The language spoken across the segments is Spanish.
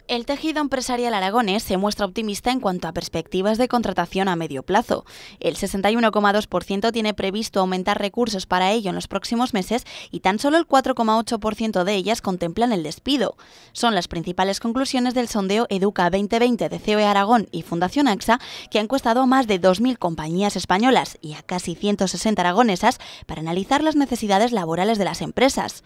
El tejido empresarial aragonés se muestra optimista en cuanto a perspectivas de contratación a medio plazo. El 61,2% tiene previsto aumentar recursos para ello en los próximos meses y tan solo el 4,8% de ellas contemplan el despido. Son las principales conclusiones del sondeo Educa 2020 de COE Aragón y Fundación AXA, que ha encuestado a más de 2.000 compañías españolas y a casi 160 aragonesas para analizar las necesidades laborales de las empresas.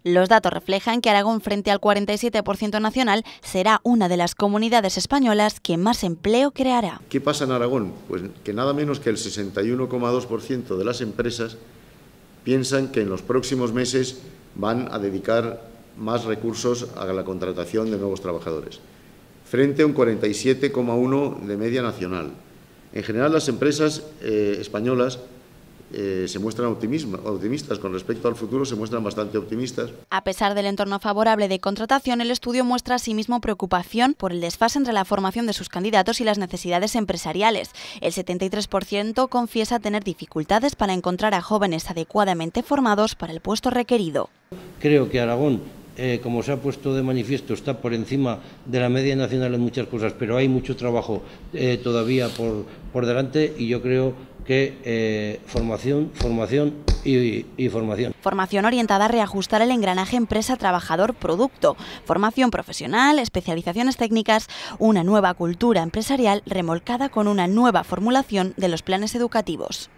Los datos reflejan que Aragón, frente al 47% nacional, será una de las comunidades españolas que más empleo creará. ¿Qué pasa en Aragón? Pues que nada menos que el 61,2% de las empresas piensan que en los próximos meses van a dedicar más recursos a la contratación de nuevos trabajadores, frente a un 47,1% de media nacional. En general, las empresas españolas se muestran optimistas con respecto al futuro, se muestran bastante optimistas. A pesar del entorno favorable de contratación, el estudio muestra asimismo preocupación por el desfase entre la formación de sus candidatos y las necesidades empresariales. El 73% confiesa tener dificultades para encontrar a jóvenes adecuadamente formados para el puesto requerido. Creo que Aragón, como se ha puesto de manifiesto, está por encima de la media nacional en muchas cosas, pero hay mucho trabajo todavía por delante, y yo creo que formación y formación. Formación orientada a reajustar el engranaje empresa-trabajador-producto, formación profesional, especializaciones técnicas, una nueva cultura empresarial remolcada con una nueva formulación de los planes educativos.